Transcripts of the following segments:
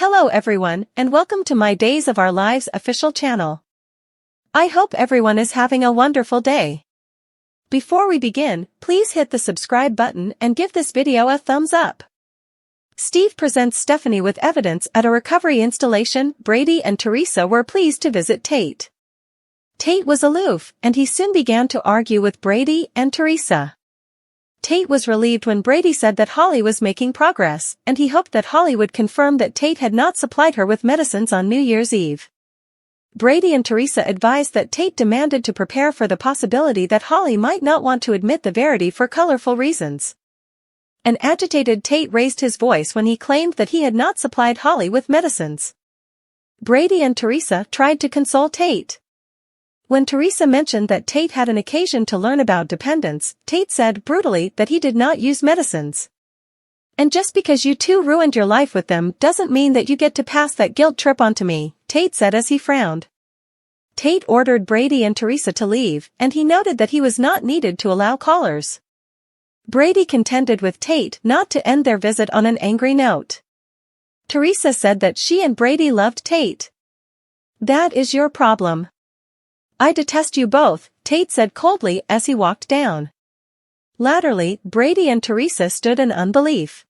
Hello everyone, and welcome to my Days of Our Lives official channel. I hope everyone is having a wonderful day. Before we begin, please hit the subscribe button and give this video a thumbs up. Steve presents Stephanie with evidence at a recovery installation. Brady and Teresa were pleased to visit Tate. Tate was aloof, and he soon began to argue with Brady and Teresa. Tate was relieved when Brady said that Holly was making progress, and he hoped that Holly would confirm that Tate had not supplied her with medicines on New Year's Eve. Brady and Teresa advised that Tate demanded to prepare for the possibility that Holly might not want to admit the verity for colorful reasons. An agitated Tate raised his voice when he claimed that he had not supplied Holly with medicines. Brady and Teresa tried to console Tate. When Teresa mentioned that Tate had an occasion to learn about dependence, Tate said brutally that he did not use medicines. "And just because you two ruined your life with them doesn't mean that you get to pass that guilt trip onto me," Tate said as he frowned. Tate ordered Brady and Teresa to leave, and he noted that he was not needed to allow callers. Brady contended with Tate not to end their visit on an angry note. Teresa said that she and Brady loved Tate. "That is your problem. I detest you both," Tate said coldly as he walked down. Latterly, Brady and Teresa stood in unbelief.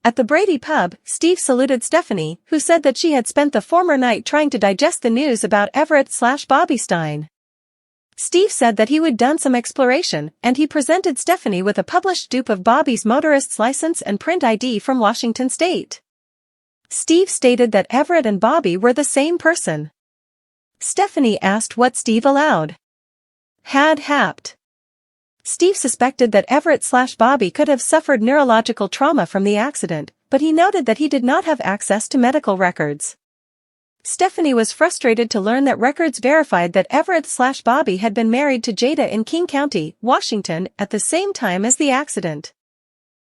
At the Brady pub, Steve saluted Stephanie, who said that she had spent the former night trying to digest the news about Everett/Bobby Stein. Steve said that he would done some exploration, and he presented Stephanie with a published dupe of Bobby's motorist's license and print ID from Washington State. Steve stated that Everett and Bobby were the same person. Stephanie asked what Steve allowed. Had happened. Steve suspected that Everett/Bobby could have suffered neurological trauma from the accident, but he noted that he did not have access to medical records. Stephanie was frustrated to learn that records verified that Everett/Bobby had been married to Jada in King County, Washington, at the same time as the accident.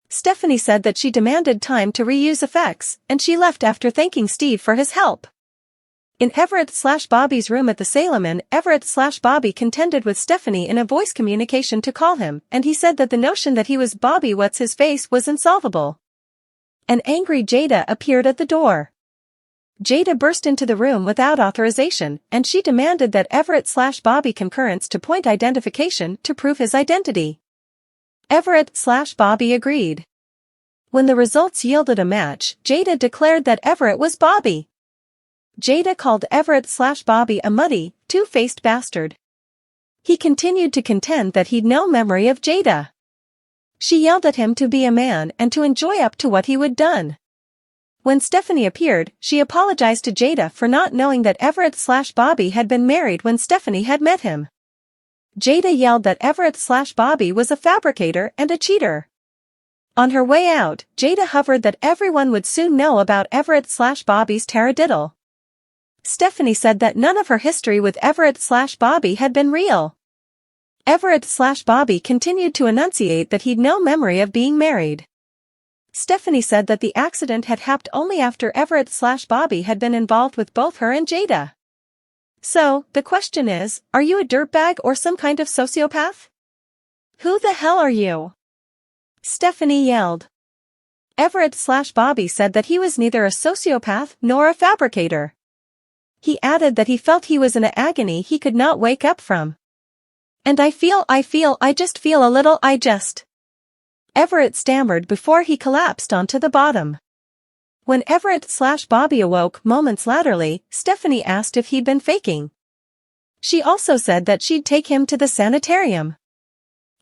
Stephanie said that she demanded time to reuse effects, and she left after thanking Steve for his help. In Everett/Bobby's room at the Salem Inn, Everett/Bobby contended with Stephanie in a voice communication to call him, and he said that the notion that he was Bobby What's-His-Face was insolvable. An angry Jada appeared at the door. Jada burst into the room without authorization, and she demanded that Everett/Bobby concurrence to point identification to prove his identity. Everett/Bobby agreed. When the results yielded a match, Jada declared that Everett was Bobby. Jada called Everett/Bobby a muddy, two-faced bastard. He continued to contend that he'd no memory of Jada. She yelled at him to be a man and to enjoy up to what he would done. When Stephanie appeared, she apologized to Jada for not knowing that Everett/Bobby had been married when Stephanie had met him. Jada yelled that Everett/Bobby was a fabricator and a cheater. On her way out, Jada hovered that everyone would soon know about Everett/Bobby's taradiddle. Stephanie said that none of her history with Everett/Bobby had been real. Everett/Bobby continued to enunciate that he'd no memory of being married. Stephanie said that the accident had happened only after Everett/Bobby had been involved with both her and Jada. "So, the question is, are you a dirtbag or some kind of sociopath? Who the hell are you?" Stephanie yelled. Everett/Bobby said that he was neither a sociopath nor a fabricator. He added that he felt he was in an agony he could not wake up from. "And I just feel a little, Everett stammered before he collapsed onto the bottom. When Everett/Bobby awoke moments laterally, Stephanie asked if he'd been faking. She also said that she'd take him to the sanitarium.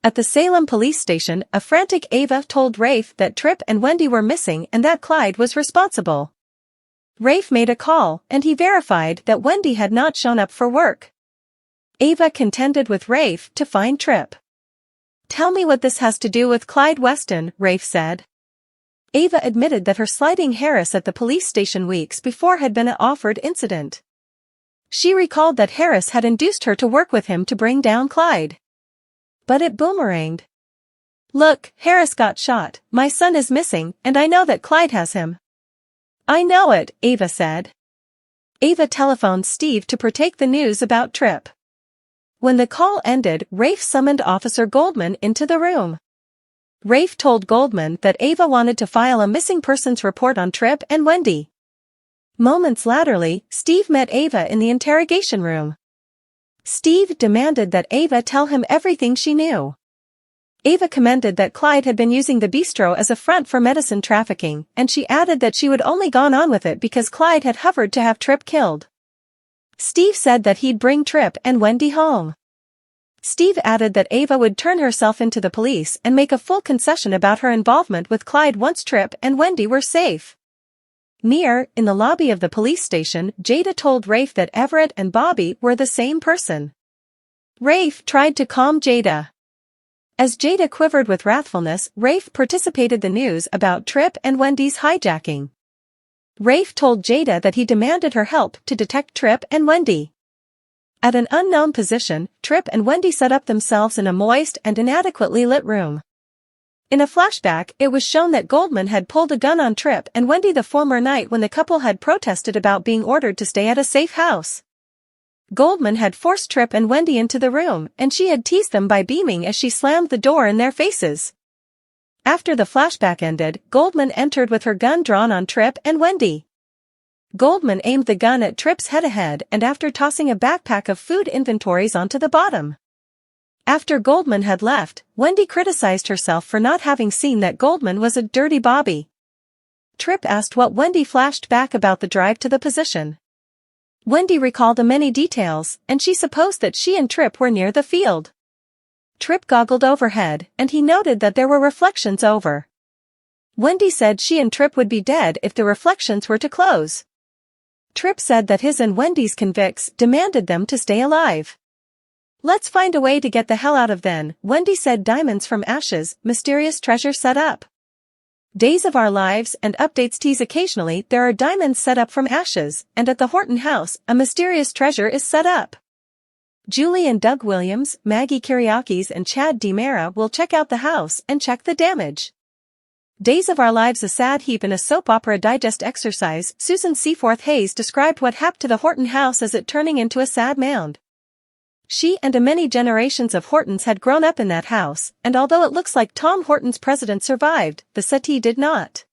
At the Salem police station, a frantic Ava told Rafe that Tripp and Wendy were missing and that Clyde was responsible. Rafe made a call, and he verified that Wendy had not shown up for work. Ava contended with Rafe to find Tripp. "Tell me what this has to do with Clyde Weston," Rafe said. Ava admitted that her slighting Harris at the police station weeks before had been an awkward incident. She recalled that Harris had induced her to work with him to bring down Clyde. But it boomeranged. "Look, Harris got shot, my son is missing, and I know that Clyde has him." "I know it," Ava said. Ava telephoned Steve to partake the news about Tripp. When the call ended, Rafe summoned Officer Goldman into the room. Rafe told Goldman that Ava wanted to file a missing persons report on Tripp and Wendy. Moments laterally, Steve met Ava in the interrogation room. Steve demanded that Ava tell him everything she knew. Ava commented that Clyde had been using the bistro as a front for medicine trafficking, and she added that she would only gone on with it because Clyde had hovered to have Tripp killed. Steve said that he'd bring Tripp and Wendy home. Steve added that Ava would turn herself into the police and make a full concession about her involvement with Clyde once Tripp and Wendy were safe. In the lobby of the police station, Jada told Rafe that Everett and Bobby were the same person. Rafe tried to calm Jada. As Jada quivered with wrathfulness, Rafe participated the news about Tripp and Wendy's hijacking. Rafe told Jada that he demanded her help to detect Tripp and Wendy. At an unknown position, Tripp and Wendy set up themselves in a moist and inadequately lit room. In a flashback, it was shown that Goldman had pulled a gun on Tripp and Wendy the former night when the couple had protested about being ordered to stay at a safe house. Goldman had forced Tripp and Wendy into the room, and she had teased them by beaming as she slammed the door in their faces. After the flashback ended, Goldman entered with her gun drawn on Tripp and Wendy. Goldman aimed the gun at Tripp's head ahead and after tossing a backpack of food inventories onto the bottom. After Goldman had left, Wendy criticized herself for not having seen that Goldman was a dirty Bobby. Tripp asked what Wendy flashed back about the drive to the position. Wendy recalled many details, and she supposed that she and Tripp were near the field. Tripp goggled overhead, and he noted that there were reflections over. Wendy said she and Tripp would be dead if the reflections were to close. Tripp said that his and Wendy's convicts demanded them to stay alive. "Let's find a way to get the hell out of then," Wendy said. Diamonds from ashes, mysterious treasure set up. Days of Our Lives and updates tease occasionally there are diamonds set up from ashes, and at the Horton house, a mysterious treasure is set up. Julie and Doug Williams, Maggie Kyriakis and Chad DiMera will check out the house and check the damage. Days of Our Lives, a sad heap in a soap opera digest exercise. Susan Seaforth Hayes described what happened to the Horton house as it turning into a sad mound. She and many generations of Hortons had grown up in that house, and although it looks like Tom Horton's president survived, the settee did not.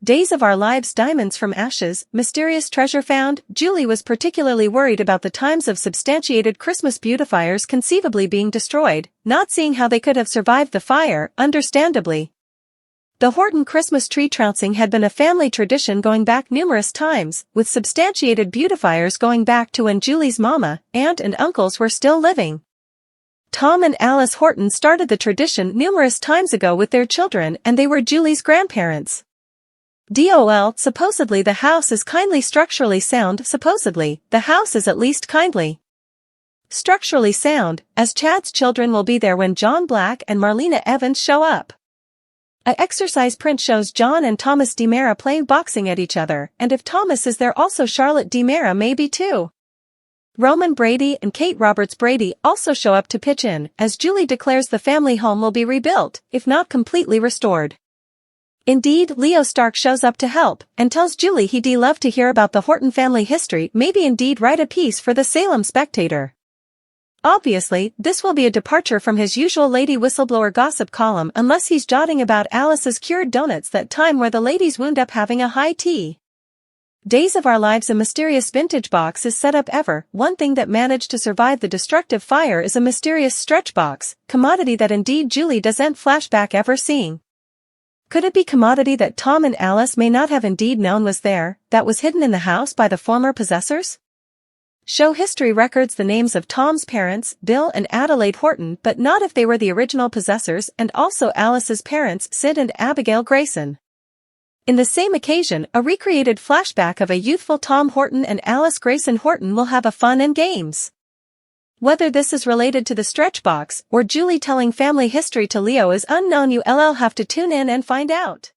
Days of Our Lives, diamonds from ashes, mysterious treasure found. Julie was particularly worried about the times of substantiated Christmas beautifiers conceivably being destroyed, not seeing how they could have survived the fire, understandably. The Horton Christmas tree trouncing had been a family tradition going back numerous times, with substantiated beautifiers going back to when Julie's mama, aunt and uncles were still living. Tom and Alice Horton started the tradition numerous times ago with their children, and they were Julie's grandparents. DOL, supposedly the house is kindly structurally sound. Supposedly, the house is at least kindly structurally sound, as Chad's children will be there when John Black and Marlena Evans show up. A exercise print shows John and Thomas DiMera playing boxing at each other, and if Thomas is there also Charlotte DiMera may be too. Roman Brady and Kate Roberts Brady also show up to pitch in, as Julie declares the family home will be rebuilt, if not completely restored. Indeed, Leo Stark shows up to help, and tells Julie he'd love to hear about the Horton family history, maybe indeed write a piece for the Salem Spectator. Obviously, this will be a departure from his usual lady whistleblower gossip column unless he's jotting about Alice's cured donuts that time where the ladies wound up having a high tea. Days of Our Lives, a mysterious vintage box is set up ever. One thing that managed to survive the destructive fire is a mysterious stretch box, commodity that indeed Julie doesn't flashback ever seeing. Could it be commodity that Tom and Alice may not have indeed known was there, that was hidden in the house by the former possessors? Show history records the names of Tom's parents, Bill and Adelaide Horton, but not if they were the original possessors, and also Alice's parents, Sid and Abigail Grayson. In the same occasion, a recreated flashback of a youthful Tom Horton and Alice Grayson Horton will have a fun and games. Whether this is related to the stretch box, or Julie telling family history to Leo is unknown. You'll have to tune in and find out.